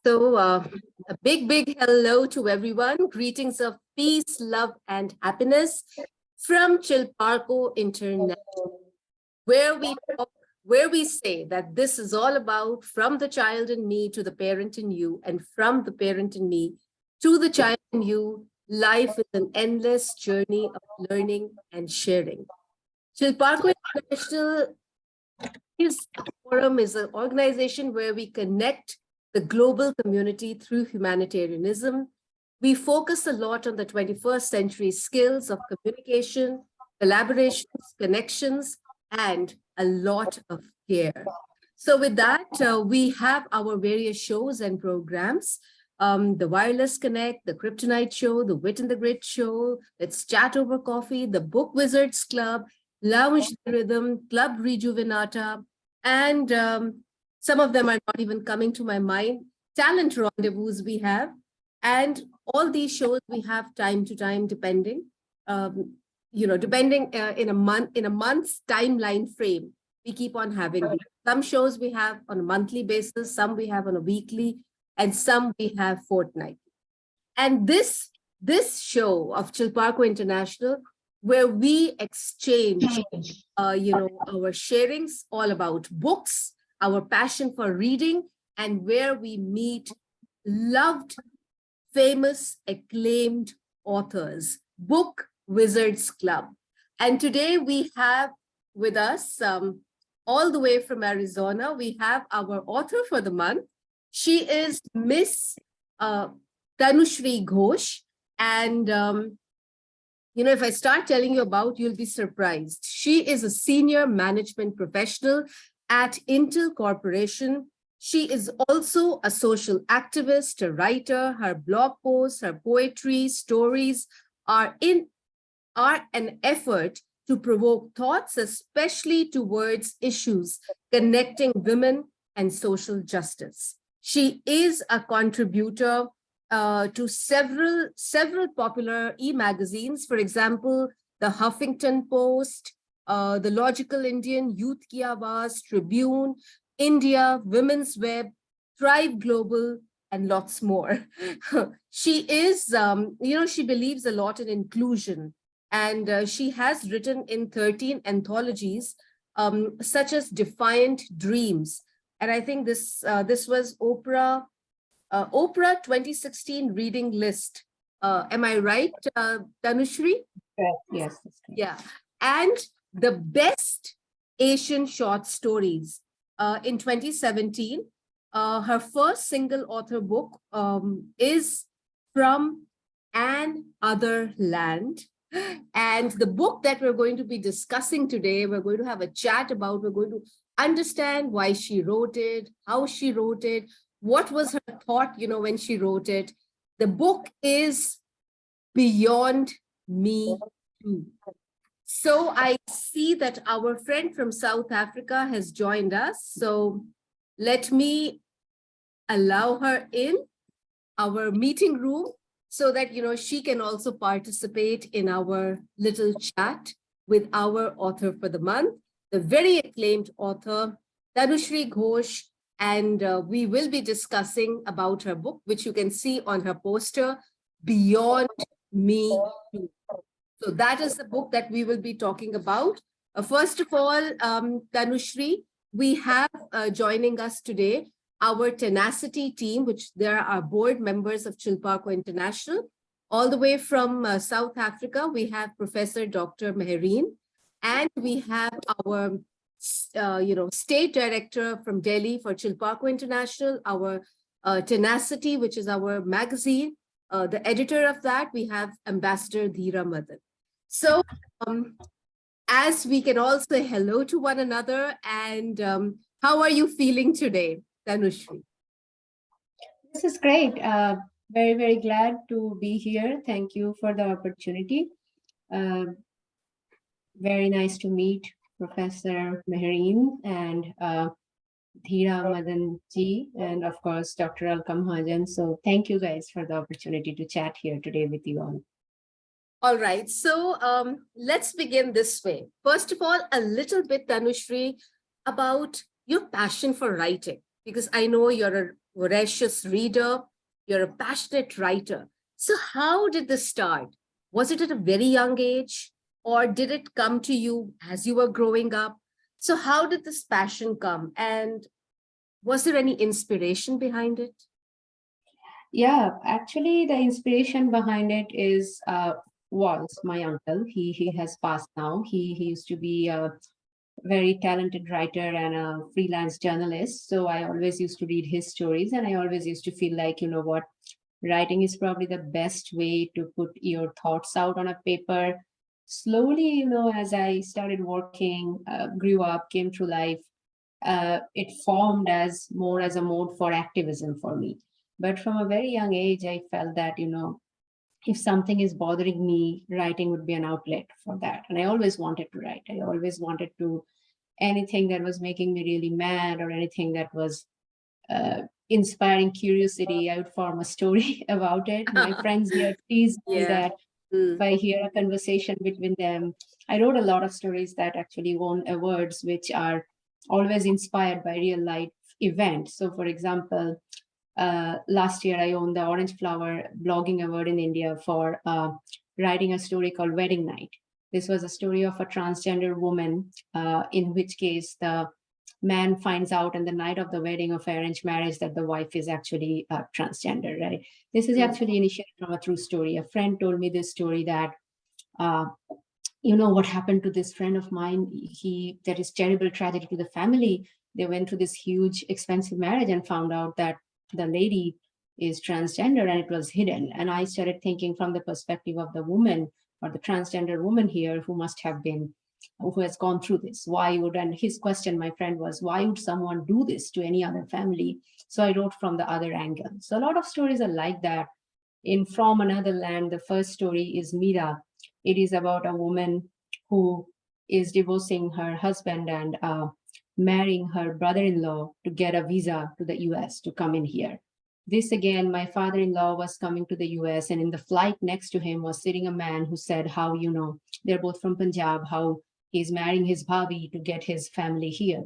A big hello to everyone. Greetings of peace, love, and happiness from Chilparco International, where where we say that this is all about from the child in me to the parent in you, and from the parent in me to the child in you. Life is an endless journey of learning and sharing. Chilparco International is a forum, is an organization where we connect the global community through humanitarianism. We focus a lot on the 21st century skills of communication, collaborations, connections, and a lot of care. So with that, we have our various shows and programs. The Wireless Connect, the Kryptonite Show, the Wit and the Grit Show, Let's Chat Over Coffee, the Book Wizards Club, Lounge the Rhythm, Club Rejuvenata, and some of them are not even coming to my mind. Talent Rendezvous we have, and all these shows we have time to time, depending, depending in a month's timeline frame. We keep on having these. Some shows we have on a monthly basis, some we have on a weekly, and some we have fortnightly. And this show of Chilparco International, where we exchange, our sharings all about books, our passion for reading, and where we meet loved, famous, acclaimed authors, Book Wizards Club. And today we have with us, all the way from Arizona, we have our author for the month. She is Miss Tanushri Ghosh. And if I start telling you about, you'll be surprised. She is a senior management professional at Intel Corporation. She is also a social activist, a writer. Her blog posts, her poetry, stories are an effort to provoke thoughts, especially towards issues connecting women and social justice. She is a contributor to several popular e-magazines, for example, the Huffington Post, the Logical Indian, Youth Ki Awaaz, Tribune, India, Women's Web, Thrive Global, and lots more. She is, she believes a lot in inclusion, and she has written in 13 anthologies, such as Defiant Dreams. And I think this was Oprah 2016 reading list. Am I right, Tanushri? Yes. Yeah. And the best Asian short stories in 2017. Her first single author book is From an Other Land. And the book that we're going to be discussing today, we're going to have a chat about, we're going to understand why she wrote it, how she wrote it, what was her thought, when she wrote it. The book is Beyond Me Too. So I see that our friend from South Africa has joined us. So let me allow her in our meeting room so that, she can also participate in our little chat with our author for the month, the very acclaimed author, Tanushri Ghosh. And we will be discussing about her book, which you can see on her poster, Beyond Me Too. So that is the book that we will be talking about. First of all, Tanushri, we have joining us today our tenacity team, which there are board members of Chilparco International. All the way from South Africa, we have Professor Dr. Mehreen, and we have our state director from Delhi for Chilparco International, our tenacity, which is our magazine. The editor of that, we have Ambassador Dheera Madan. So as we can all say hello to one another, and how are you feeling today, Tanushri? This is great. Very, very glad to be here. Thank you for the opportunity. Very nice to meet Professor Mehreen and Dheera Madan ji, and of course, Dr. Alka Mahajan. So thank you guys for the opportunity to chat here today with you all. All right, so let's begin this way. First of all, a little bit, Tanushri, about your passion for writing, because I know you're voracious reader, you're a passionate writer. So how did this start? Was it at a very young age, or did it come to you as you were growing up? So how did this passion come? And was there any inspiration behind it? Yeah, actually, the inspiration behind it is was my uncle. He has passed now. He used to be a very talented writer and a freelance journalist. So I always used to read his stories, and I always used to feel like, you know what, writing is probably the best way to put your thoughts out on a paper. Slowly, you know, as I started working, grew up, came through life, it formed as more as a mode for activism for me. But from a very young age, I felt that, you know, if something is bothering me, writing would be an outlet for that. And I always wanted to write. I always wanted to, anything that was making me really mad or anything that was inspiring curiosity, I would form a story about it. My friends here teased me Yeah. that if Mm. I hear a conversation between them, I wrote a lot of stories that actually won awards, which are always inspired by real life events. So, for example, last year I won the Orange Flower Blogging Award in India for writing a story called Wedding Night. This was a story of a transgender woman, in which case the man finds out on the night of the wedding of arranged marriage that the wife is actually transgender, right? This is Mm. actually initiated from a true story. A friend told me this story that, uh, you know, what happened to this friend of mine? There is terrible tragedy to the family. They went through this huge, expensive marriage and found out that the lady is transgender and it was hidden. And I started thinking from the perspective of the woman or the transgender woman here who must have been who has gone through this. Why would, and his question, my friend, was, why would someone do this to any other family? So I wrote from the other angle. So a lot of stories are like that. In From Another Land, the first story is Mira. It is about a woman who is divorcing her husband and marrying her brother-in-law to get a visa to the US to come in here. This again, my father-in-law was coming to the US, and in the flight next to him was sitting a man who said how, you know, they're both from Punjab, how he's marrying his bhabhi to get his family here.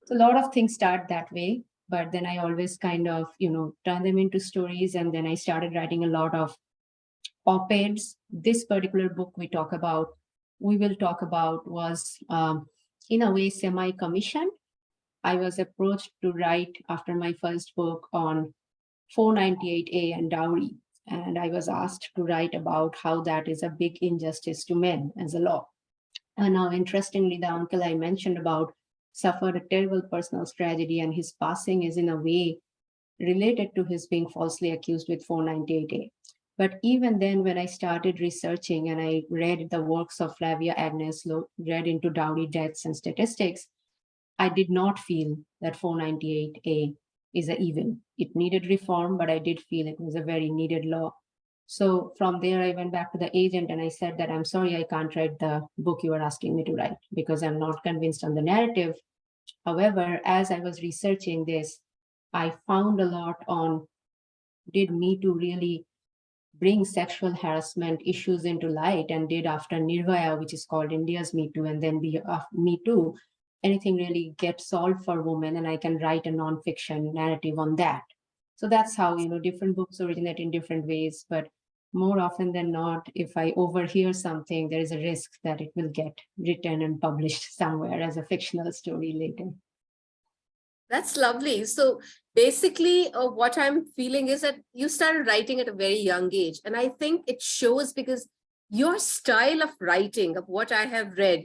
So a lot of things start that way, but then I always kind of, you know, turn them into stories. And then I started writing a lot of op-eds. This particular book we will talk about was in a way semi-commissioned. I was approached to write after my first book on 498A and dowry. And I was asked to write about how that is a big injustice to men as a law. And now, interestingly, the uncle I mentioned about suffered a terrible personal tragedy, and his passing is in a way related to his being falsely accused with 498A. But even then, when I started researching and I read the works of Flavia Agnes, read into dowry deaths and statistics, I did not feel that 498A is an evil. It needed reform, but I did feel it was a very needed law. So from there, I went back to the agent and I said that I'm sorry, I can't write the book you are asking me to write because I'm not convinced on the narrative. However, as I was researching this, I found a lot on did Me Too really bring sexual harassment issues into light, and did after Nirvaya, which is called India's Me Too, and then Me Too, anything really get solved for women, and I can write a nonfiction narrative on that. So that's how, you know, different books originate in different ways, but more often than not, if I overhear something, there is a risk that it will get written and published somewhere as a fictional story later. That's lovely. So basically, what I'm feeling is that you started writing at a very young age. And I think it shows because your style of writing, of what I have read,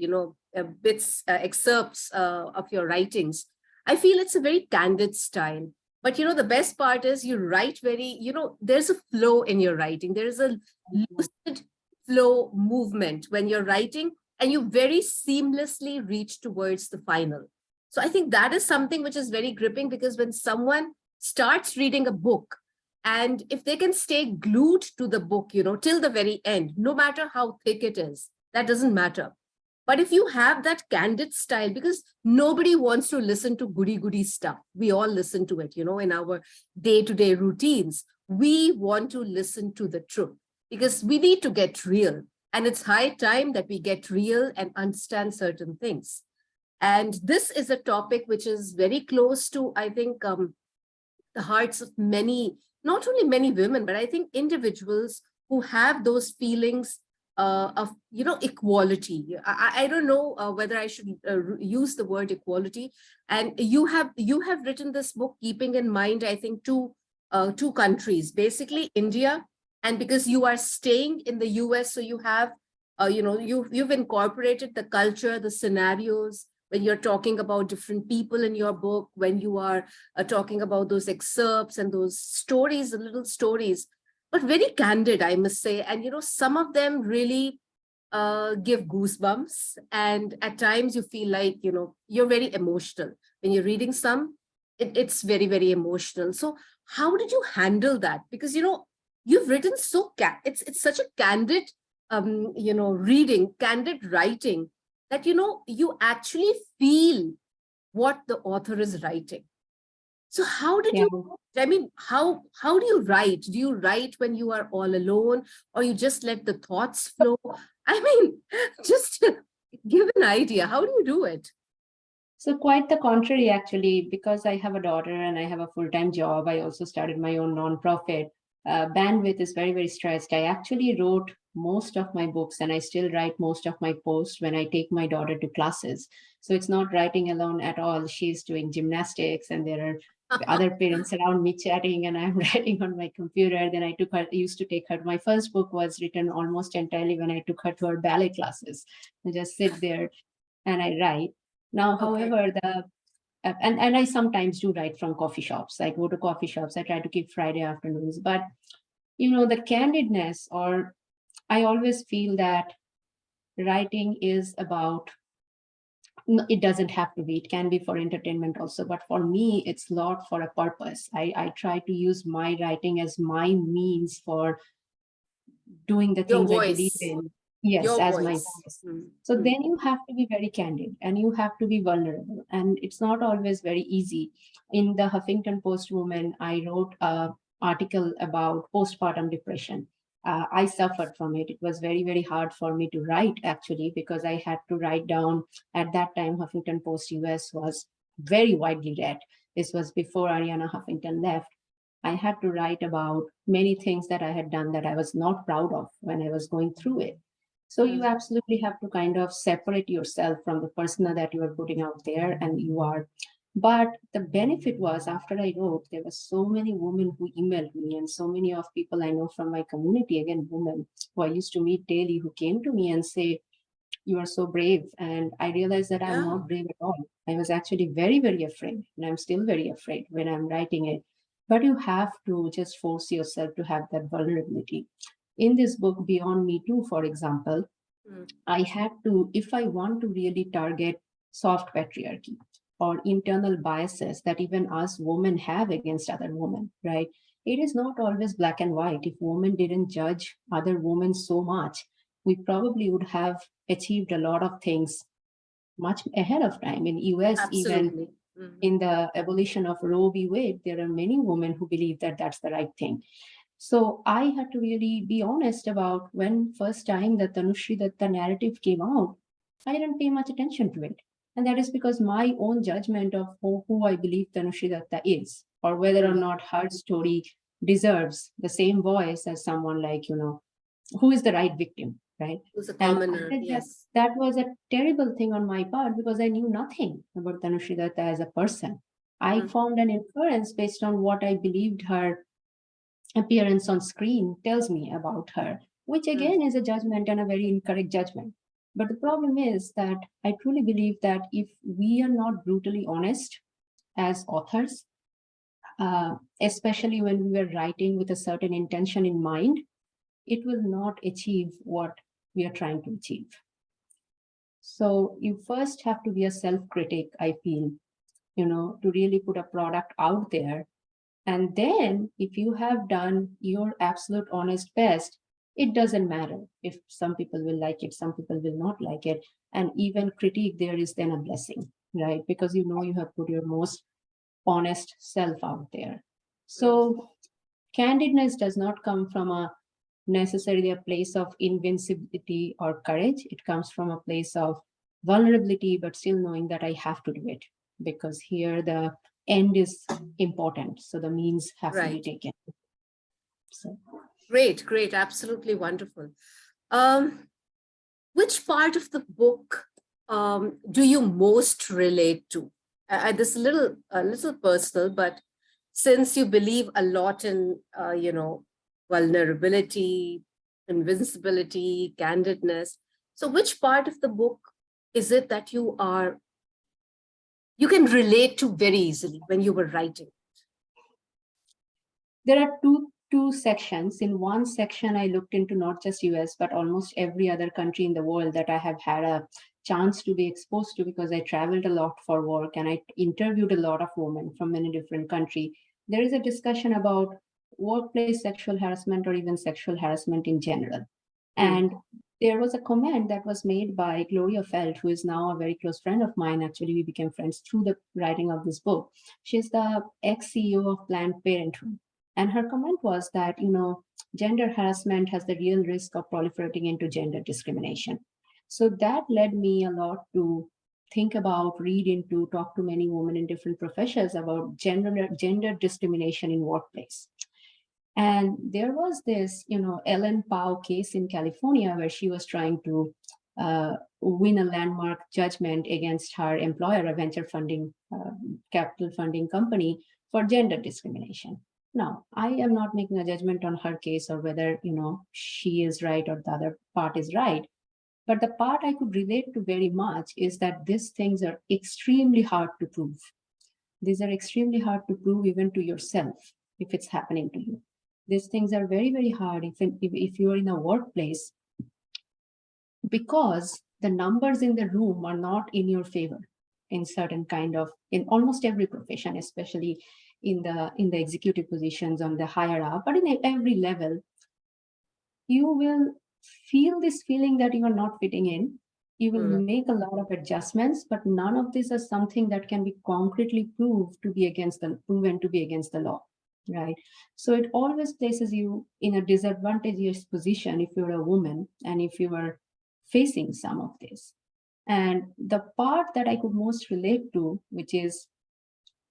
bits, excerpts of your writings, I feel it's a very candid style. But, the best part is you write very, there's a flow in your writing. There is a lucid flow movement when you're writing, and you very seamlessly reach towards the final. So I think that is something which is very gripping, because when someone starts reading a book, and if they can stay glued to the book, till the very end, no matter how thick it is, that doesn't matter. But if you have that candid style, because nobody wants to listen to goody stuff. We all listen to it, in our day-to-day routines. We want to listen to the truth because we need to get real. And it's high time that we get real and understand certain things. And this is a topic which is very close to, I think, the hearts of many, not only many women, but I think individuals who have those feelings of, equality. I don't know whether I should use the word equality. And you have written this book keeping in mind, I think, two countries, basically India, and because you are staying in the US, so you have, you've incorporated the culture, the scenarios, when you're talking about different people in your book, when you are talking about those excerpts and those stories, the little stories, but very candid, I must say. And, some of them really give goosebumps. And at times you feel like, you're very emotional. When you're reading some, it's very, very emotional. So how did you handle that? Because, you've written it's such a candid, reading, candid writing, that, you actually feel what the author is writing. So how did Yeah. you, I mean, how do you write? Do you write when you are all alone, or you just let the thoughts flow? I mean, just give an idea. How do you do it? So quite the contrary, actually, because I have a daughter and I have a full-time job. I also started my own nonprofit. Bandwidth is very, very stressed. I actually wrote most of my books and I still write most of my posts when I take my daughter to classes. So it's not writing alone at all. She's doing gymnastics and there are other parents around me chatting and I'm writing on my computer. Then used to take her. My first book was written almost entirely when I took her to her ballet classes. I just sit there and I write. Now, Okay. however, and I sometimes do write from coffee shops. I go to coffee shops. I try to keep Friday afternoons. But the candidness, or I always feel that writing is about. It doesn't have to be. It can be for entertainment also. But for me, it's a lot for a purpose. I try to use my writing as my means for doing the Your things I believe voice, in. Yes, your as my voice. voice. Mm, So mm, then you have to be very candid and you have to be vulnerable. And it's not always very easy. In the Huffington Post Woman, I wrote an article about postpartum depression. I suffered from it. It was very, very hard for me to write actually, because I had to write down at that time, Huffington Post US was very widely read. This was before Ariana Huffington left. I had to write about many things that I had done that I was not proud of when I was going through it. So you mm. absolutely have to kind of separate yourself from the persona that you are putting out there and you are. But the benefit was after I wrote, there were so many women who emailed me and so many of people I know from my community, again, women who I used to meet daily, who came to me and say, you are so brave. And I realized that I'm Yeah. not brave at all. I was actually very, very afraid. And I'm still very afraid when I'm writing it. But you have to just force yourself to have that vulnerability. In this book, Beyond Me Too, for example, Mm, I had to, if I want to really target soft patriarchy or internal biases that even us women have against other women, right? It is not always black and white. If women didn't judge other women so much, we probably would have achieved a lot of things much ahead of time. In US, even absolutely. Mm. in the abolition of Roe v. Wade, there are many women who believe that that's the right thing. So I had to really be honest about when first time that Tanushri Datta narrative came out, I didn't pay much attention to it. And that is because my own judgment of who I believe Tanushri Datta is, or whether or Mm. not her story deserves the same voice as someone like, who is the right victim, right? Who's a And I commoner? said that Yes. that was a terrible thing on my part because I knew nothing about Tanushri Datta as a person. I Mm, formed an inference based on what I believed her appearance on screen tells me about her, which mm. again is a judgment and a very incorrect judgment. But the problem is that I truly believe that if we are not brutally honest as authors, especially when we are writing with a certain intention in mind, it will not achieve what we are trying to achieve. So you first have to be a self-critic, I feel, to really put a product out there. And then if you have done your absolute honest best, it doesn't matter if some people will like it, some people will not like it. And even critique there is then a blessing, right? Because you have put your most honest self out there. Mm. So candidness does not come from a necessarily a place of invincibility or courage. It comes from a place of vulnerability, but still knowing that I have to do it because here the end is important. So the means have to be Right. taken. So Great, great, absolutely wonderful. Which part of the book do you most relate to? This is a little personal, but since you believe a lot in, vulnerability, invincibility, candidness, so which part of the book is it that you can relate to very easily when you were writing? there are two sections. In one section, I looked into not just US, but almost every other country in the world that I have had a chance to be exposed to, because I traveled a lot for work and I interviewed a lot of women from many different countries. There is a discussion about workplace sexual harassment or even sexual harassment in general. And there was a comment that was made by Gloria Felt, who is now a very close friend of mine. Actually, we became friends through the writing of this book. She's the ex-CEO of Planned Parenthood. And her comment was that, gender harassment has the real risk of proliferating into gender discrimination. So that led me a lot to think about, read into, talk to many women in different professions about gender discrimination in workplace. And there was this, Ellen Pao case in California where she was trying to win a landmark judgment against her employer, a venture funding, capital funding company, for gender discrimination. Now, I am not making a judgment on her case or whether, she is right or the other part is right. But the part I could relate to very much is that these things are extremely hard to prove. These are extremely hard to prove even to yourself if it's happening to you. These things are very, very hard if you're in a workplace, because the numbers in the room are not in your favor in in almost every profession, especially in the executive positions on the higher up, but in every level, you will feel this feeling that you are not fitting in. You will make a lot of adjustments, but none of this is something that can be concretely proven to be against the law, right? So it always places you in a disadvantageous position if you're a woman and if you are facing some of this. And the part that I could most relate to, which is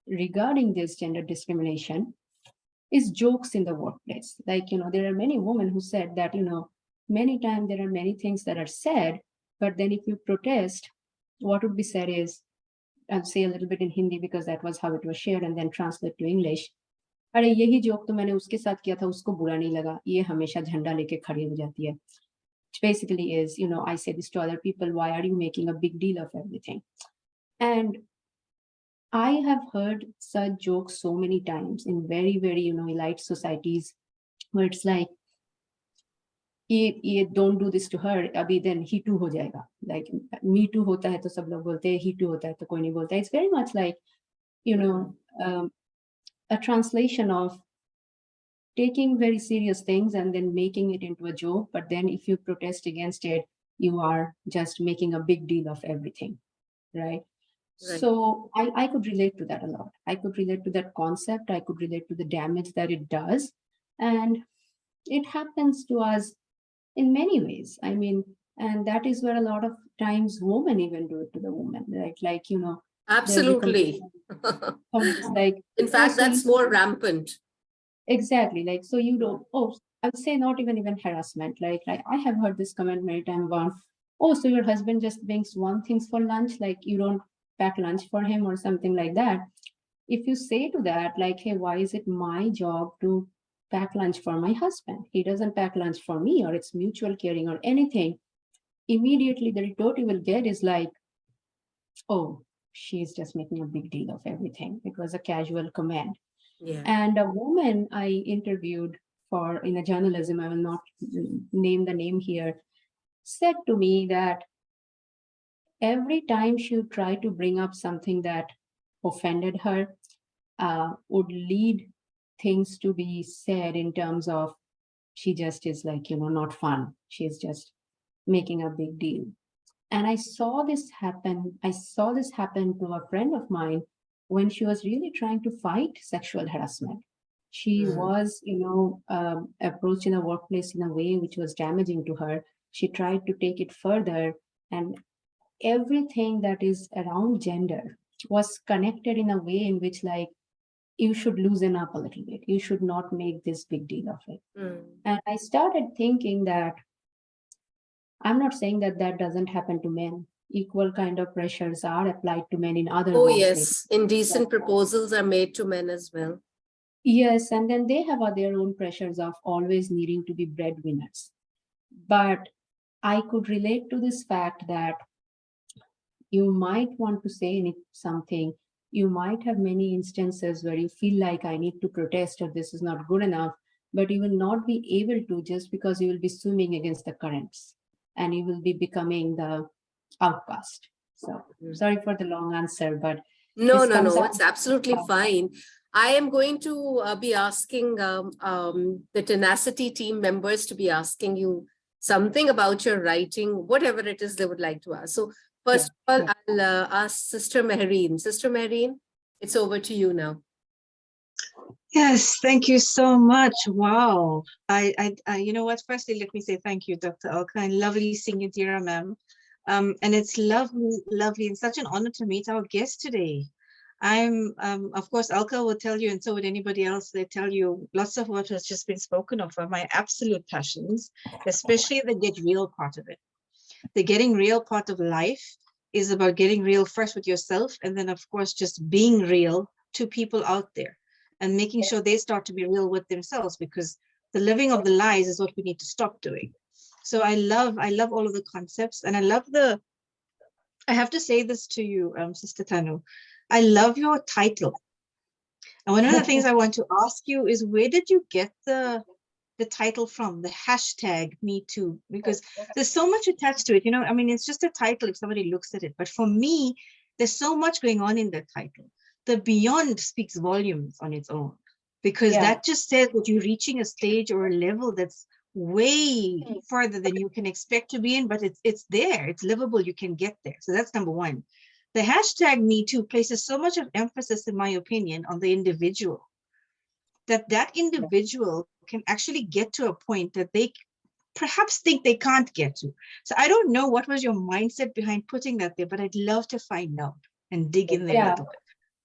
regarding this gender discrimination, is jokes in the workplace. Like, there are many women who said that, many times there are many things that are said, but then if you protest, what would be said is, I'll say a little bit in Hindi because that was how it was shared and then translate to English. अरे यही joke तो मैंने उसके साथ किया था, उसको बुरा नहीं लगा, ये हमेशा झंडा लेके खड़ी हो जाती है. Which basically is, I say this to other people, why are you making a big deal of everything? And I have heard such jokes so many times in very, very, elite societies where it's like, ये don't do this to her, अभी then he too हो जाएगा. Like me too होता है तो सब लोग बोलते हैं, he too होता है तो कोई नहीं बोलता. It's very much like, a translation of taking very serious things and then making it into a joke. But then if you protest against it, you are just making a big deal of everything, right? Right. So I could relate to that a lot. I could relate to that concept. I could relate to the damage that it does. And it happens to us in many ways. I mean, and that is where a lot of times women even do it to the woman, right? Like, Absolutely. like, In fact, that's more rampant. Exactly. Like, so you don't, I would say not even harassment. Like I have heard this comment many times about, so your husband just brings one things for lunch, like you don't pack lunch for him or something like that. If you say to that, like, hey, why is it my job to pack lunch for my husband? He doesn't pack lunch for me, or it's mutual caring or anything. Immediately the retort you will get is like, oh, she's just making a big deal of everything. It was a casual comment. Yeah. And a woman I interviewed in a journalism, I will not name the name here, said to me that every time she would try to bring up something that offended her, would lead things to be said in terms of, she just is like, not fun. She's just making a big deal. And I saw this happen. I saw this happen to a friend of mine when she was really trying to fight sexual harassment. She was, approached in a workplace in a way which was damaging to her. She tried to take it further, and everything that is around gender, was connected in a way in which, like, you should loosen up a little bit. You should not make this big deal of it. And I started thinking that I'm not saying that that doesn't happen to men. Equal kind of pressures are applied to men in other Oh, ways. yes. Indecent proposals are made to men as well. Yes, and then they have their own pressures of always needing to be breadwinners. But I could relate to this fact that you might want to say something. You might have many instances where you feel like I need to protest or this is not good enough, but you will not be able to just because you will be swimming against the currents and you will be becoming the outcast. So sorry for the long answer, but No, this no, comes no, up. it's absolutely fine. I am going to be asking the Tenacity team members to be asking you something about your writing, whatever it is they would like to ask. So first of all, I'll ask Sister Mehreen. Sister Mehreen, it's over to you now. Yes, thank you so much. Wow. You know what? Firstly, let me say thank you, Dr. Alka, and lovely seeing you, dear ma'am. And it's lovely, and such an honor to meet our guest today. Of course, Alka will tell you, and so would anybody else, they tell you lots of what has just been spoken of are my absolute passions, especially the get real part of it. The getting real part of life is about getting real first with yourself, and then, of course, just being real to people out there and making sure they start to be real with themselves, because the living of the lies is what we need to stop doing. So I love all of the concepts, and I have to say this to you, Sister Tanu, I love your title. And one of the things I want to ask you is, where did you get the title from, the hashtag Me Too? Because there's so much attached to it. You know, I mean, it's just a title if somebody looks at it. But for me, there's so much going on in that title. The beyond speaks volumes on its own, because that just says that you're reaching a stage or a level that's way further than you can expect to be in, but it's there, it's livable, you can get there. So that's number one. The hashtag Me Too places so much of emphasis, in my opinion, on the individual, that individual can actually get to a point that they perhaps think they can't get to. So I don't know what was your mindset behind putting that there, but I'd love to find out and dig in there a little bit.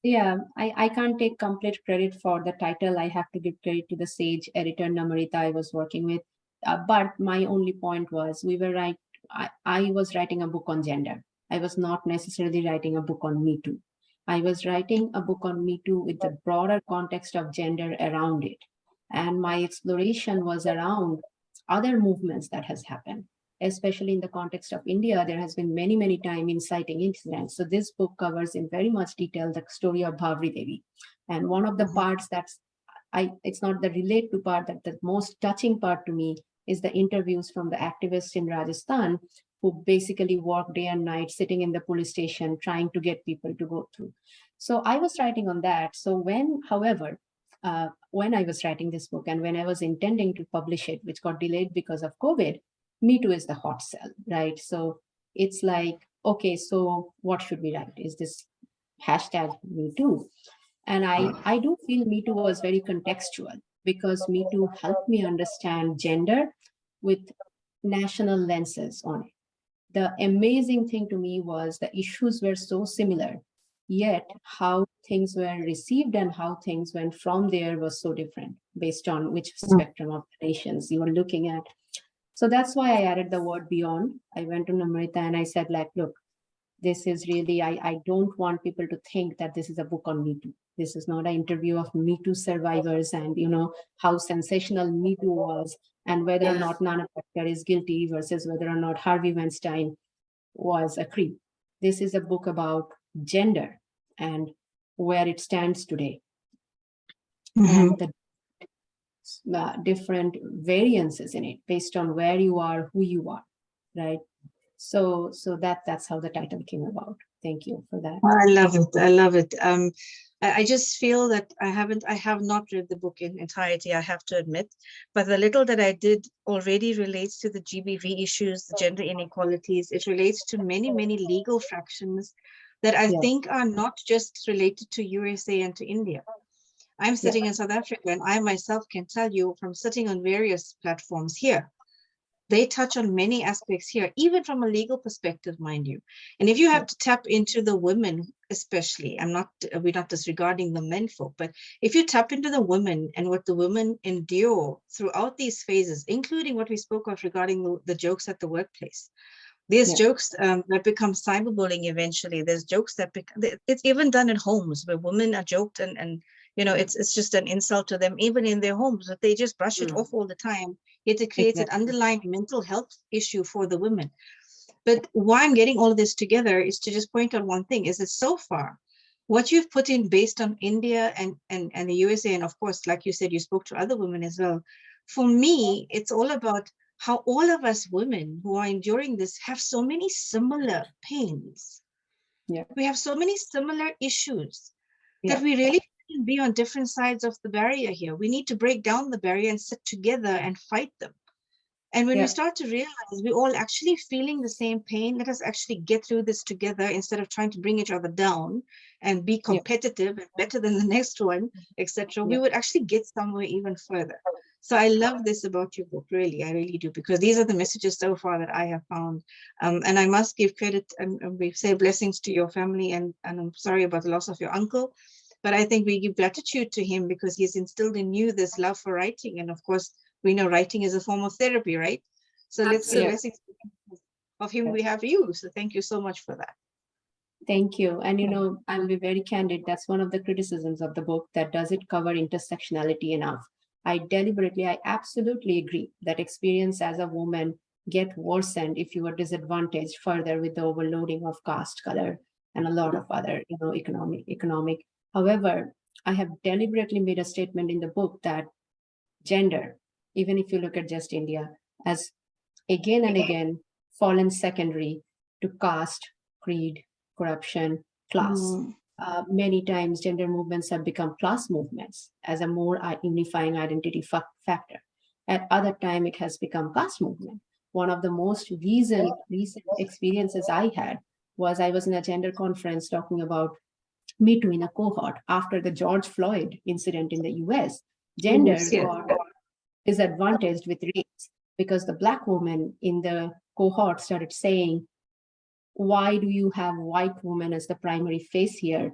Yeah, I can't take complete credit for the title. I have to give credit to the sage editor Namrita I was working with. But my only point was I was writing a book on gender. I was not necessarily writing a book on Me Too. I was writing a book on Me Too with the broader context of gender around it. And my exploration was around other movements that has happened, especially in the context of India. There has been many time inciting incidents. So this book covers in very much detail the story of Bhavri Devi. And one of the parts it's not the relate to part, that the most touching part to me is the interviews from the activists in Rajasthan who basically work day and night sitting in the police station trying to get people to go through. So I was writing on that. So however, when I was writing this book and when I was intending to publish it, which got delayed because of COVID, Me Too is the hot sell, right? So it's like, okay, so what should we write? Is this hashtag Me Too? And I do feel Me Too was very contextual, because Me Too helped me understand gender with national lenses on it. The amazing thing to me was the issues were so similar, yet how things were received and how things went from there was so different based on which spectrum of nations you were looking at. So that's why I added the word beyond. I went to Namrita and I said, like, look, this is really, I don't want people to think that this is a book on Me Too. This is not an interview of Me Too survivors and, you know, how sensational Me Too was and whether or not Nana Patekar is guilty versus whether or not Harvey Weinstein was a creep. This is a book about gender and where it stands today. And the different variances in it based on where you are, who you are, right? So that's how the title came about. Thank you for that. I love it. I love it. I just feel that I have not read the book in entirety, I have to admit, but the little that I did already relates to the GBV issues, the gender inequalities. It relates to many legal fractions that I think are not just related to USA and to India. I'm sitting in South Africa, and I myself can tell you from sitting on various platforms here, they touch on many aspects here, even from a legal perspective, mind you. And if you have to tap into the women especially, we're not disregarding the men folk, but if you tap into the women and what the women endure throughout these phases, including what we spoke of regarding the jokes at the workplace. There's jokes that become cyberbullying eventually. There's jokes that it's even done in homes where women are joked and it's just an insult to them, even in their homes, that they just brush it off all the time. Yet it creates an underlying mental health issue for the women. But why I'm getting all of this together is to just point out one thing, is that so far, what you've put in based on India and the USA, and of course, like you said, you spoke to other women as well. For me, it's all about how all of us women who are enduring this have so many similar pains. We have so many similar issues that we really can be on different sides of the barrier here. We need to break down the barrier and sit together and fight them. And when we start to realize we're all actually feeling the same pain, let us actually get through this together instead of trying to bring each other down and be competitive and better than the next one, etc. We would actually get somewhere even further. So I love this about your book, really. I really do, because these are the messages so far that I have found. And I must give credit, and we say blessings to your family, and I'm sorry about the loss of your uncle. But I think we give gratitude to him because he's instilled in you this love for writing. And of course, we know writing is a form of therapy, right? So let's say blessings of him we have you. So thank you so much for that. Thank you. And, I'll be very candid. That's one of the criticisms of the book, that does it cover intersectionality enough? I absolutely agree that experience as a woman get worsened if you are disadvantaged further with the overloading of caste, color, and a lot of other, economic. However, I have deliberately made a statement in the book that gender, even if you look at just India, has again and again fallen secondary to caste, creed, corruption, class. Many times gender movements have become class movements as a more unifying identity factor. At other time, it has become caste movement. One of the most recent experiences I had was I was in a gender conference talking about Me Too in a cohort after the George Floyd incident in the US. Gender got disadvantaged with race because the Black woman in the cohort started saying, why do you have white women as the primary face here?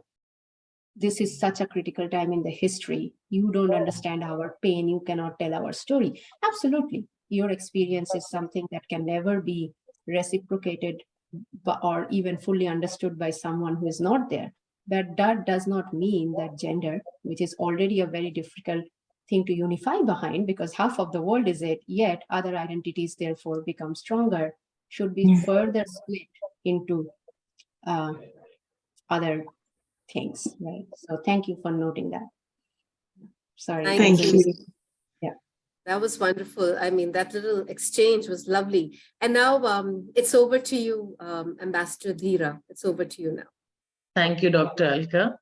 This is such a critical time in the history. You don't understand our pain. You cannot tell our story. Absolutely. Your experience is something that can never be reciprocated or even fully understood by someone who is not there. But that does not mean that gender, which is already a very difficult thing to unify behind because half of the world is it, yet other identities therefore become stronger, should be further split into other things, right? So thank you for noting that. Sorry. Thank you. Yeah. That was wonderful. I mean, that little exchange was lovely. And now it's over to you, Ambassador Dheera. It's over to you now. Thank you, Dr. Alka.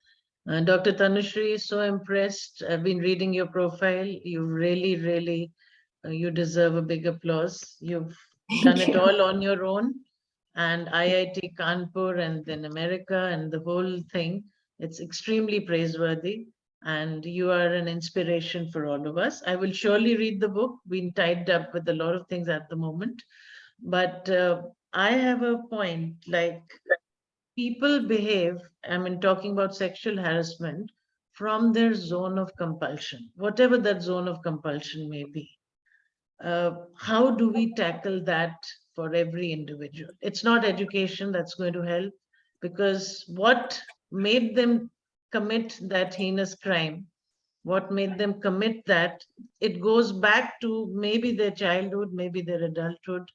Dr. Tanushree is so impressed. I've been reading your profile. You really, you deserve a big applause. You've done it all on your own. And IIT Kanpur and then America and the whole thing. It's extremely praiseworthy. And you are an inspiration for all of us. I will surely read the book. Been tied up with a lot of things at the moment. But I have a point, like people behave, I mean, talking about sexual harassment from their zone of compulsion, whatever that zone of compulsion may be. How do we tackle that for every individual? It's not education that's going to help, because what made them commit that heinous crime, what made them commit that, it goes back to maybe their childhood, maybe their adulthood.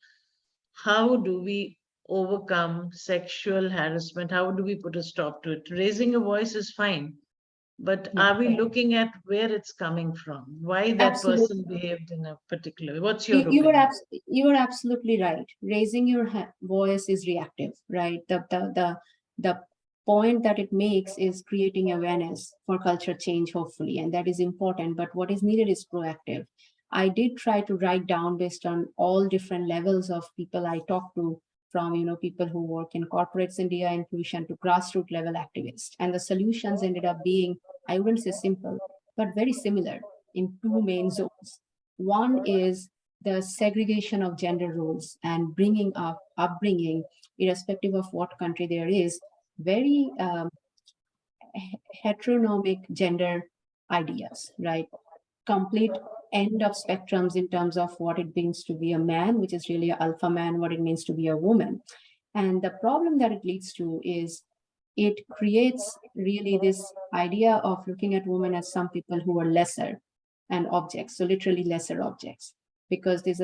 How do we overcome sexual harassment? How do we put a stop to it? Raising a voice is fine, but are we looking at where it's coming from? Why that person behaved in a particular? What's your opinion? You are absolutely right. Raising your voice is reactive, right? The point that it makes is creating awareness for culture change, hopefully, and that is important. But what is needed is proactive. I did try to write down based on all different levels of people I talked to, from people who work in corporates in DEI inclusion to grassroots level activists. And the solutions ended up being, I wouldn't say simple, but very similar in two main zones. One is the segregation of gender roles and bringing up upbringing, irrespective of what country there is, very heteronormic gender ideas, right? Complete end of spectrums in terms of what it means to be a man, which is really an alpha man, what it means to be a woman. And the problem that it leads to is it creates really this idea of looking at women as some people who are lesser and objects, so literally lesser objects, because these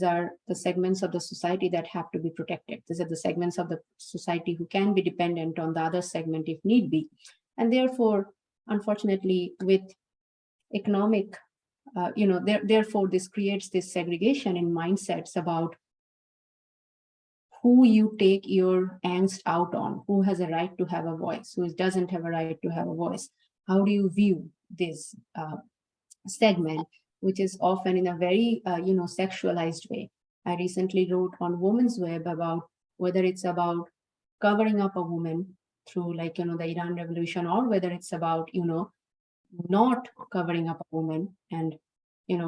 are the segments of the society that have to be protected. These are the segments of the society who can be dependent on the other segment if need be. And therefore, unfortunately, with economic, therefore this creates this segregation in mindsets about who you take your angst out on, who has a right to have a voice, who doesn't have a right to have a voice. How do you view this segment, which is often in a very, sexualized way? I recently wrote on Women's Web about whether it's about covering up a woman through the Iran Revolution, or whether it's about, not covering up a woman and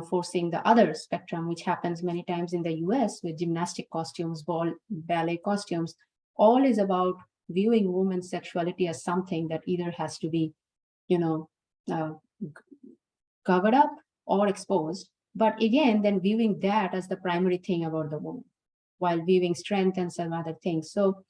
forcing the other spectrum, which happens many times in the US with gymnastic costumes, ballet costumes. All is about viewing women's sexuality as something that either has to be, covered up or exposed. But again, then viewing that as the primary thing about the woman, while viewing strength and some other things. So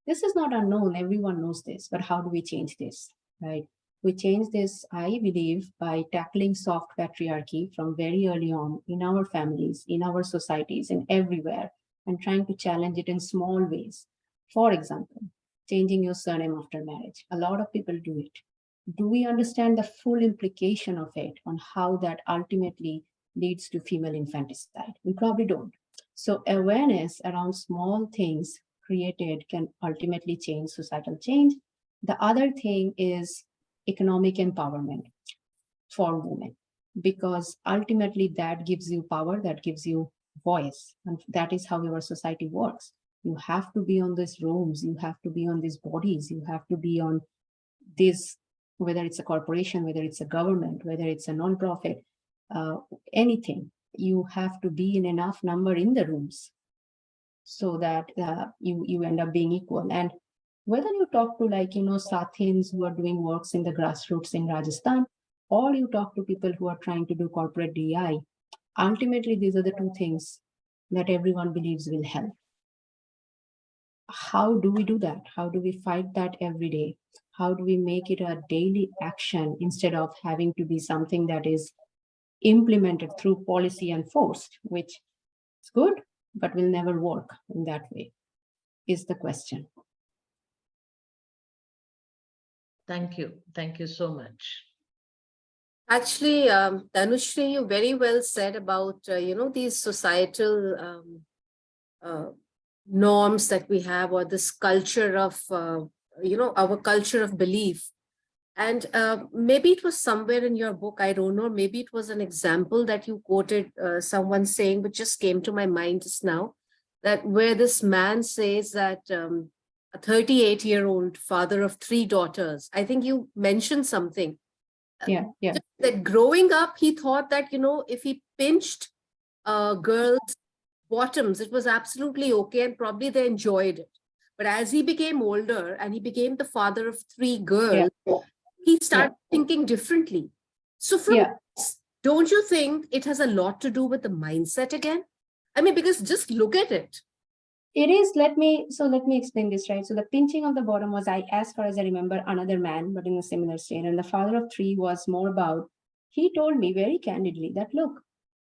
this is not unknown. Everyone knows this. But how do we change this, right? We change this, I believe, by tackling soft patriarchy from very early on in our families, in our societies, and everywhere, and trying to challenge it in small ways. For example, changing your surname after marriage. A lot of people do it. Do we understand the full implication of it on how that ultimately leads to female infanticide? We probably don't. So awareness around small things created can ultimately change societal change. The other thing is economic empowerment for women, because ultimately that gives you power, that gives you voice, and that is how our society works. You have to be on these rooms, you have to be on these bodies, you have to be on this, whether it's a corporation, whether it's a government, whether it's a nonprofit, anything. You have to be in enough number in the rooms so that you end up being equal. And whether you talk to Sathins who are doing works in the grassroots in Rajasthan, or you talk to people who are trying to do corporate DI, ultimately these are the two things that everyone believes will help. How do we do that? How do we fight that every day? How do we make it a daily action instead of having to be something that is implemented through policy and forced, which is good, but will never work in that way, is the question. Thank you. Thank you so much. Actually, Tanushri, you very well said about, these societal norms that we have, or this culture of, our culture of belief. And maybe it was somewhere in your book, I don't know, maybe it was an example that you quoted someone saying, which just came to my mind just now, that where this man says that a 38-year-old father of 3 daughters, I think you mentioned something. Yeah. That growing up, he thought that, if he pinched girls' bottoms, it was absolutely okay, and probably they enjoyed it. But as he became older and he became the father of 3 girls, he started thinking differently. So from this, don't you think it has a lot to do with the mindset again? I mean, because just look at it. It is. Let me explain this, right? So the pinching of the bottom was, as far as I remember, another man, but in a similar state. And the father of 3 was more about, he told me very candidly that, look,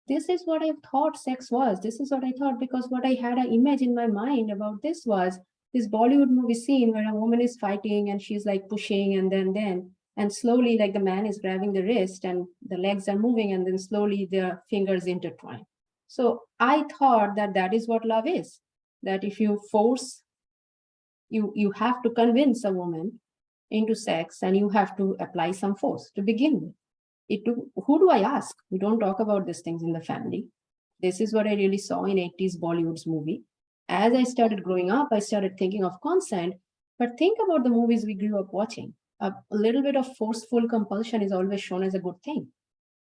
this is what I thought sex was. This is what I thought, because what I had an image in my mind about this was this Bollywood movie scene where a woman is fighting and she's like pushing, and then slowly, like the man is grabbing the wrist and the legs are moving, and then slowly the fingers intertwine. So I thought that is what love is. That if you force, you have to convince a woman into sex, and you have to apply some force to begin with. Who do I ask? We don't talk about these things in the family. This is what I really saw in 80s Bollywood's movie. As I started growing up, I started thinking of consent, but think about the movies we grew up watching. A little bit of forceful compulsion is always shown as a good thing.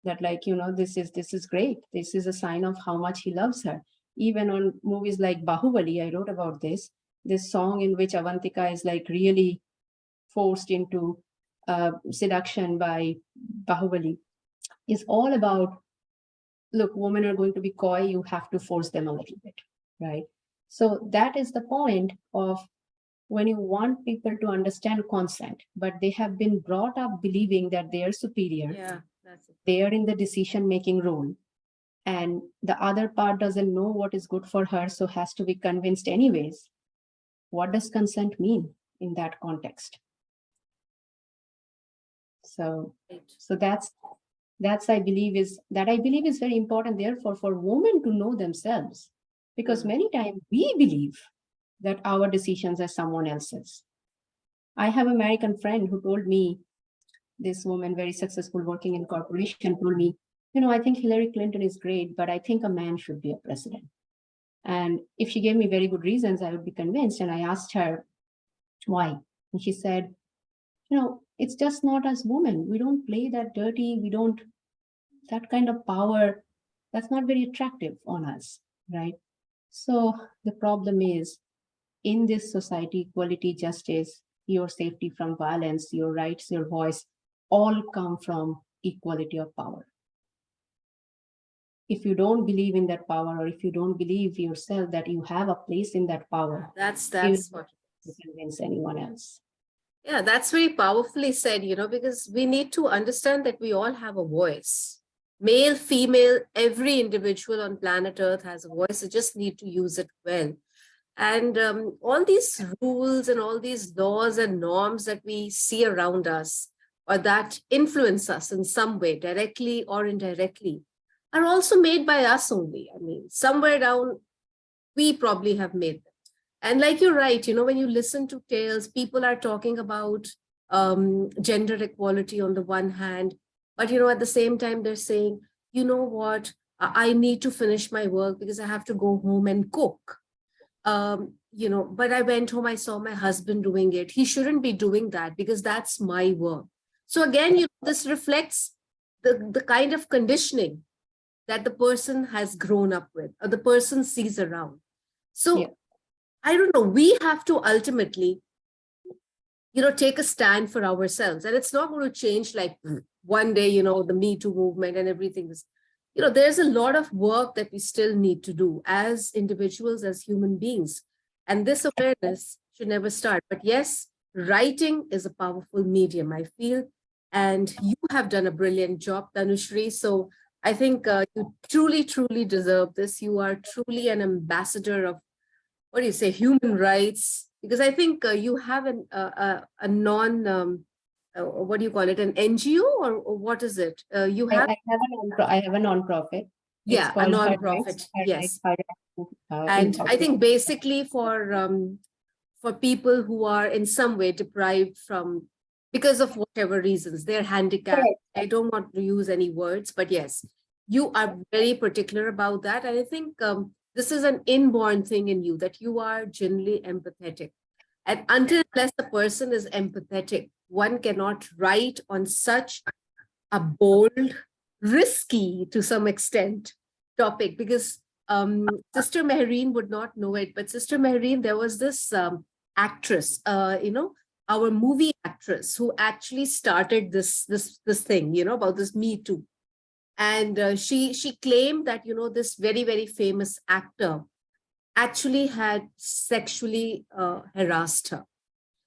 That this is great. This is a sign of how much he loves her. Even on movies like Bahubali, I wrote about this song in which Avantika is like really forced into seduction by Bahubali is all about, look, women are going to be coy, you have to force them a little bit, right? So that is the point of when you want people to understand consent, but they have been brought up believing that they are superior, Yeah, that's it. they are in the decision-making role, and the other part doesn't know what is good for her, so has to be convinced anyways. What does consent mean in that context? So, Right. so that's I believe is very important. Therefore, for women to know themselves, because many times we believe that our decisions are someone else's. I have an American friend who told me, this woman, very successful working in corporation, told me, I think Hillary Clinton is great, but I think a man should be a president. And if she gave me very good reasons, I would be convinced. And I asked her why. And she said, it's just not us women. We don't play that dirty. We don't, that kind of power, that's not very attractive on us, right? So the problem is, in this society, equality, justice, your safety from violence, your rights, your voice, all come from equality of power. If you don't believe in that power, or if you don't believe yourself that you have a place in that power, That's you what. will convince anyone else. Yeah, that's very powerfully said, because we need to understand that we all have a voice. Male, female, every individual on planet Earth has a voice. You just need to use it well. And all these rules and all these laws and norms that we see around us, or that influence us in some way, directly or indirectly, are also made by us only. I mean, somewhere down, we probably have made them. And like you're right, when you listen to tales, people are talking about gender equality on the one hand, but, at the same time, they're saying, you know what, I need to finish my work because I have to go home and cook. But I went home, I saw my husband doing it. He shouldn't be doing that because that's my work. So again, this reflects the kind of conditioning that the person has grown up with, or the person sees around. So Yeah. I don't know, we have to ultimately, take a stand for ourselves. And it's not going to change like one day, the Me Too movement and everything is, there's a lot of work that we still need to do as individuals, as human beings. And this awareness should never start. But yes, writing is a powerful medium, I feel. And you have done a brilliant job, Tanushri. So I think you truly, truly deserve this. You are truly an ambassador of, what do you say, human rights, because I think you have a non, what do you call it, an NGO, or what is it? You have, I have a non-profit. yeah, It's called a non-profit, yes. And I think basically for people who are in some way deprived from, because of whatever reasons, they're handicapped. I don't want to use any words, but yes, you are very particular about that. And I think this is an inborn thing in you, that you are genuinely empathetic. And until unless the person is empathetic, one cannot write on such a bold, risky to some extent topic. Because Sister Mehreen would not know it, but Sister Mehreen, there was this actress, our movie actress, who actually started this thing, about this Me Too. And she claimed that, this very, very famous actor actually had sexually harassed her.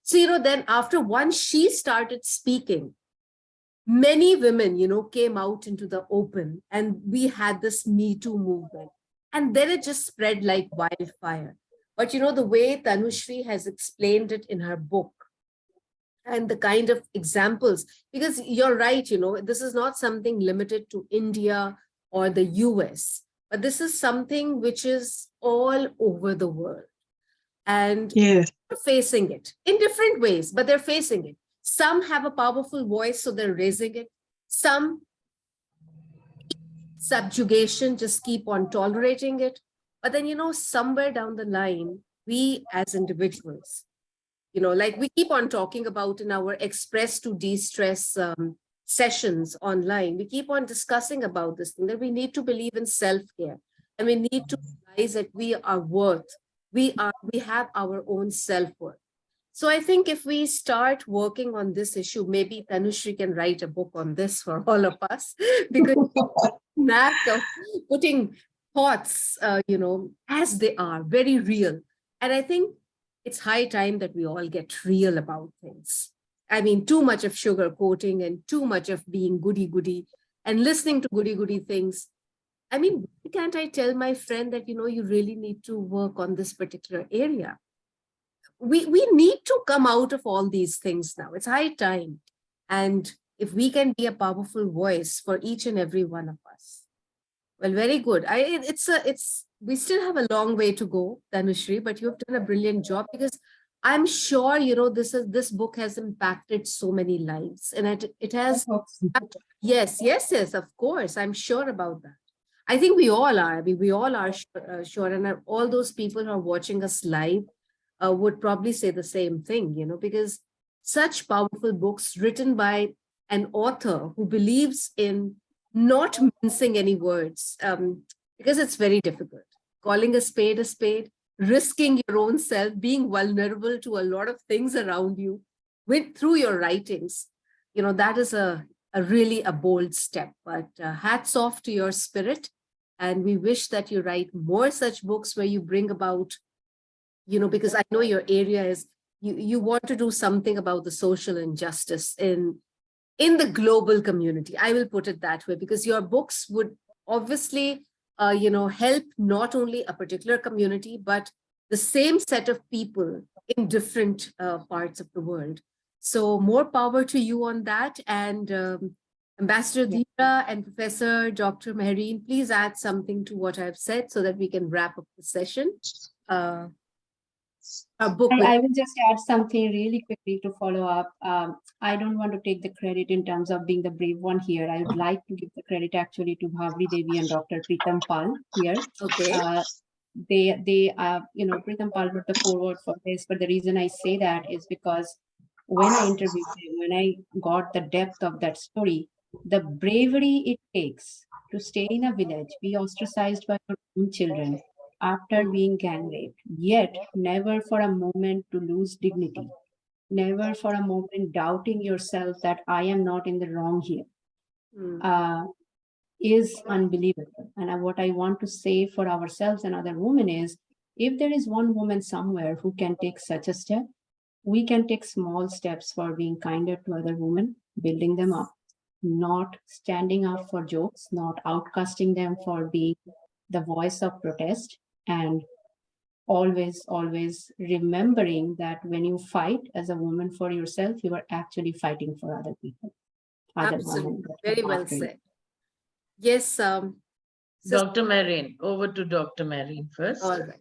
So, then after once she started speaking, many women, came out into the open, and we had this Me Too movement. And then it just spread like wildfire. But, the way Tanushri has explained it in her book, and the kind of examples, because you're right, this is not something limited to India or the US, but this is something which is all over the world. And Yes. facing it in different ways, but they're facing it. Some have a powerful voice, so they're raising it. Some subjugation, just keep on tolerating it. But then, somewhere down the line, we as individuals, like we keep on talking about in our express to de-stress sessions online, we keep on discussing about this thing, that we need to believe in self-care, and we need to realize that we are worth, we have our own self-worth. So I think if we start working on this issue, maybe Tanushri can write a book on this for all of us, because knack of putting thoughts, as they are, very real. And I think it's high time that we all get real about things. I mean, too much of sugar coating and too much of being goody-goody and listening to goody-goody things. I mean, why can't I tell my friend that, you really need to work on this particular area? We need to come out of all these things now. It's high time. And if we can be a powerful voice for each and every one of us, well, very good. We still have a long way to go, Tanushri, but you have done a brilliant job, because I'm sure, this book has impacted so many lives, and it has. Yes, of course. I'm sure about that. I think we all are. I mean, we all are sure. And all those people who are watching us live would probably say the same thing, because such powerful books written by an author who believes in not mincing any words, because it's very difficult. Calling a spade, risking your own self, being vulnerable to a lot of things around you through your writings, that is really a bold step. But hats off to your spirit. And we wish that you write more such books where you bring about, because I know your area is, you want to do something about the social injustice in the global community. I will put it that way, because your books would obviously, help not only a particular community, but the same set of people in different parts of the world. So more power to you on that. And Ambassador Dheera and Professor Dr. Mehreen, please add something to what I've said so that we can wrap up the session. I will just add something really quickly to follow up. I don't want to take the credit in terms of being the brave one here. I would like to give the credit actually to Bhavri Devi and Dr. Pritam Pal here. Okay. Pritam Pal wrote the foreword for this, but the reason I say that is because when I interviewed him, when I got the depth of that story, the bravery it takes to stay in a village, be ostracized by your own children, after being gang raped, yet never for a moment to lose dignity, never for a moment doubting yourself that I am not in the wrong here, is unbelievable. And what I want to say for ourselves and other women is, if there is one woman somewhere who can take such a step, we can take small steps for being kinder to other women, building them up, not standing up for jokes, not outcasting them for being the voice of protest, and always remembering that when you fight as a woman for yourself, you are actually fighting for other people. Absolutely. Very well said. Yes. Dr. Mehreen, over to Dr. Mehreen first. All right.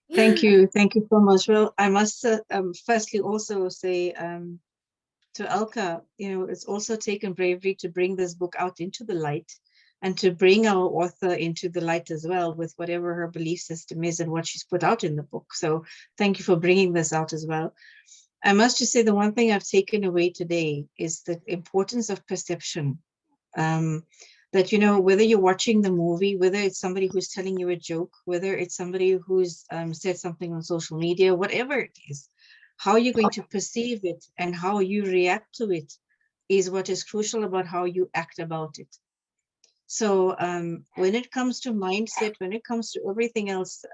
Yes. Thank you so much. Well, I must firstly also say to Alka, it's also taken bravery to bring this book out into the light, and to bring our author into the light as well, with whatever her belief system is and what she's put out in the book. So thank you for bringing this out as well. I must just say, the one thing I've taken away today is the importance of perception. That, whether you're watching the movie, whether it's somebody who's telling you a joke, whether it's somebody who's said something on social media, whatever it is, how you're going to perceive it and how you react to it is what is crucial about how you act about it. So when it comes to mindset, when it comes to everything else,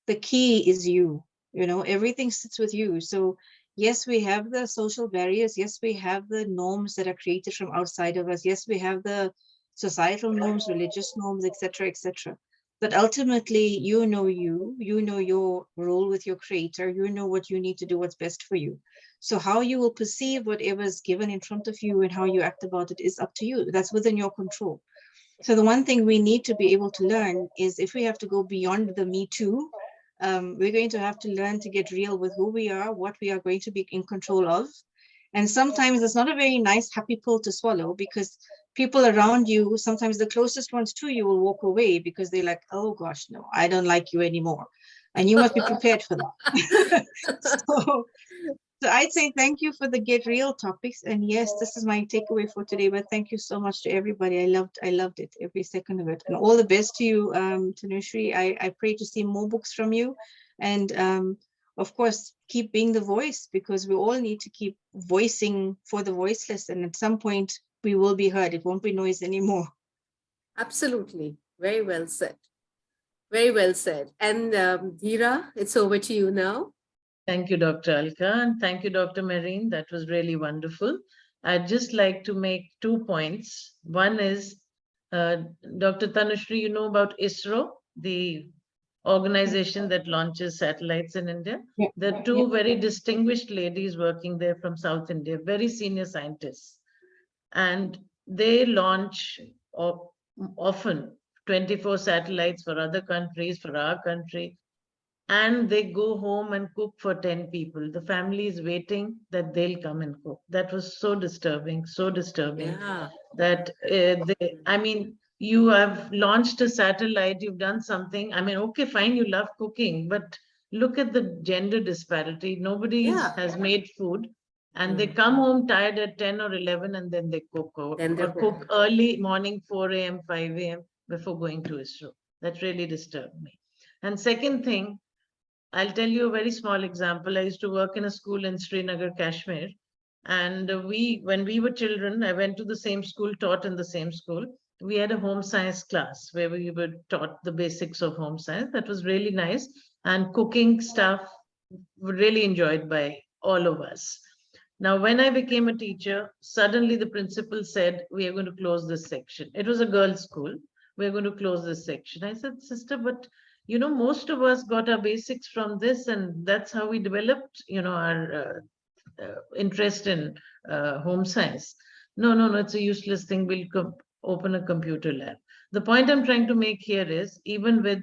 the key is you. Everything sits with you. So yes, we have the social barriers. Yes, we have the norms that are created from outside of us. Yes, we have the societal norms, religious norms, etc., etc. But ultimately, you know your role with your creator. You know what you need to do, what's best for you. So how you will perceive whatever is given in front of you and how you act about it is up to you. That's within your control. So the one thing we need to be able to learn is, if we have to go beyond the Me Too, we're going to have to learn to get real with who we are, what we are going to be in control of. And sometimes it's not a very nice, happy pill to swallow, because people around you, sometimes the closest ones to you, will walk away because they're like, oh gosh, no, I don't like you anymore. And you must be prepared for that. So I'd say thank you for the get real topics. And yes, this is my takeaway for today, but thank you so much to everybody. I loved it, every second of it. And all the best to you, Tanushri. I pray to see more books from you. And of course, keep being the voice, because we all need to keep voicing for the voiceless. And at some point, we will be heard. It won't be noise anymore. Absolutely. Very well said. Very well said. And Dheera, it's over to you now. Thank you, Dr. Alka, and thank you, Dr. Marine. That was really wonderful. I'd just like to make 2 points. One is, Dr. Tanushree, you know about ISRO, the organization that launches satellites in India. Yeah. There are two very distinguished ladies working there from South India, very senior scientists. And they launch often 24 satellites for other countries, for our country. And they go home and cook for 10 people. The family is waiting that they'll come and cook. That was so disturbing Yeah. that I mean, you have launched a satellite, you've done something. I mean, okay, fine, you love cooking, but look at the gender disparity. Nobody Yeah. has made food, and they come home tired at 10 or 11, and then they cook, or cook early morning, 4 a.m., 5 a.m. before going to ISRO. That really disturbed me. And second thing, I'll tell you a very small example. I used to work in a school in Srinagar, Kashmir. And when we were children, I went to the same school, taught in the same school. We had a home science class where we were taught the basics of home science. That was really nice. And cooking stuff were really enjoyed by all of us. Now, when I became a teacher, suddenly the principal said, we are going to close this section. It was a girls' school. We're going to close this section. I said, sister, but you know, most of us got our basics from this, and that's how we developed, you know, our interest in home science. No, it's a useless thing. We'll open a computer lab. The point I'm trying to make here is, even with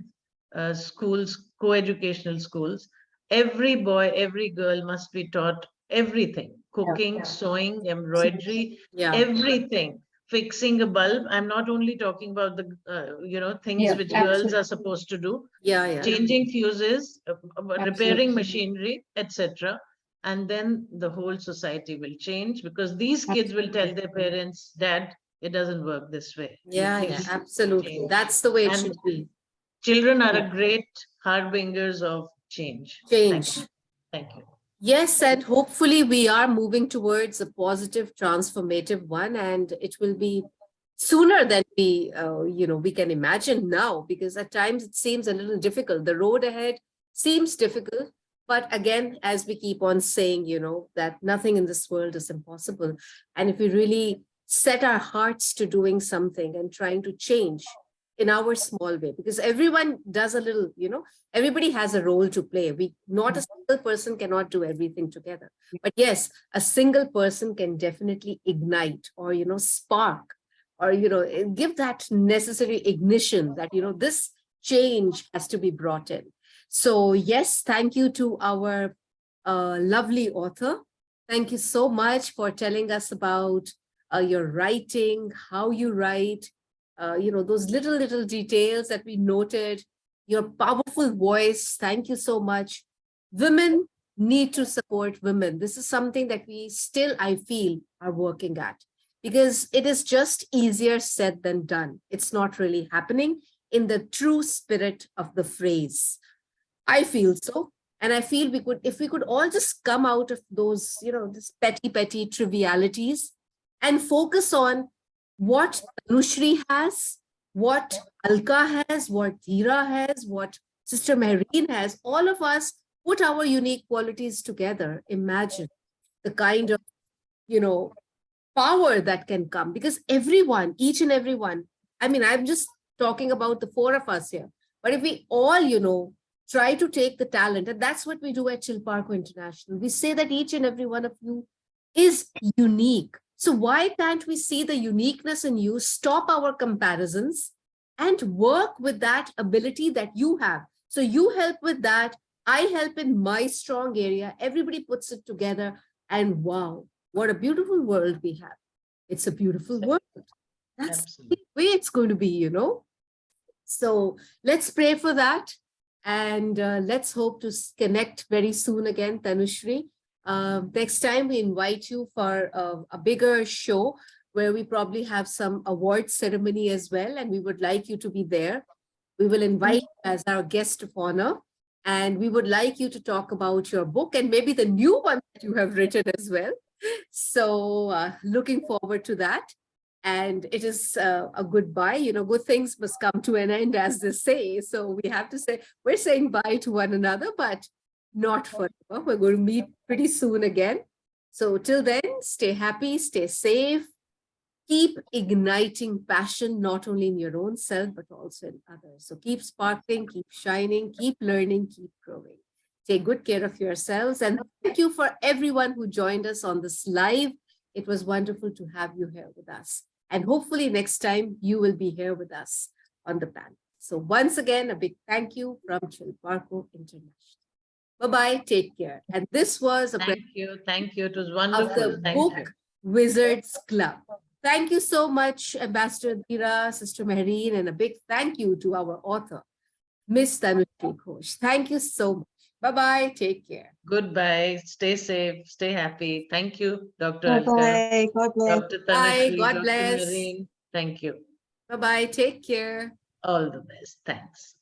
schools, co-educational schools, every boy, every girl must be taught everything: cooking, sewing, embroidery, everything. Fixing a bulb. I'm not only talking about the things which girls are supposed to do. Changing fuses, repairing machinery, etc. And then the whole society will change, because these kids will tell their parents, Dad, it doesn't work this way. Yeah, absolutely. Change. That's the way it And should be. Children are a great harbingers of change. Change. Thank you. Yes, and hopefully we are moving towards a positive, transformative one, and it will be sooner than we can imagine now, because at times it seems a little difficult. The road ahead seems difficult, but again, as we keep on saying, that nothing in this world is impossible. And if we really set our hearts to doing something and trying to change in our small way, because everyone does a little, everybody has a role to play. Not a single person cannot do everything together. But yes, a single person can definitely ignite or, spark or, give that necessary ignition that, this change has to be brought in. So yes, thank you to our lovely author. Thank you so much for telling us about your writing, how you write, those little details that we noted, your powerful voice. Thank you so much. Women need to support women. This is something that we still, I feel, are working at, because it is just easier said than done. It's not really happening in the true spirit of the phrase. I feel so. And I feel if we could all just come out of those, this petty trivialities and focus on what Tanushree has, what Alka has, what Dheera has, what Sister Mehreen has. All of us put our unique qualities together. Imagine the kind of, power that can come, because everyone, each and everyone, I mean, I'm just talking about the four of us here, but if we all, try to take the talent, and that's what we do at Chilparco International. We say that each and every one of you is unique. So why can't we see the uniqueness in you, stop our comparisons, and work with that ability that you have? So you help with that, I help in my strong area, everybody puts it together, and wow, what a beautiful world we have. It's a beautiful world. That's the way it's going to be, So let's pray for that. And let's hope to connect very soon again, Tanushree. Next time we invite you for a bigger show where we probably have some award ceremony as well, and we would like you to be there. We will invite you as our guest of honor. And we would like you to talk about your book and maybe the new one that you have written as well. So looking forward to that. And it is a goodbye. You know, good things must come to an end, as they say. So we have to say, we're saying bye to one another, but not forever. We're going to meet pretty soon again. So till then, stay happy, stay safe, keep igniting passion, not only in your own self, but also in others. So keep sparkling, keep shining, keep learning, keep growing. Take good care of yourselves. And thank you for everyone who joined us on this live. It was wonderful to have you here with us. And hopefully next time you will be here with us on the panel. So once again, a big thank you from Chilparco International. Bye-bye, take care. And this was a Thank you. Thank you. It was of wonderful. the Thank you. Book Wizards Club. Thank you so much, Ambassador Dheera, Sister Mehreen, and a big thank you to our author, Miss Tanushree Ghosh. Thank you so much. Bye-bye. Take care. Goodbye. Stay safe. Stay happy. Thank you, Dr. Alka, Bye-bye. God bless. Dr. Bye. Tanushree, God Dr. bless. Marine. Thank you. Bye-bye. Take care. All the best. Thanks.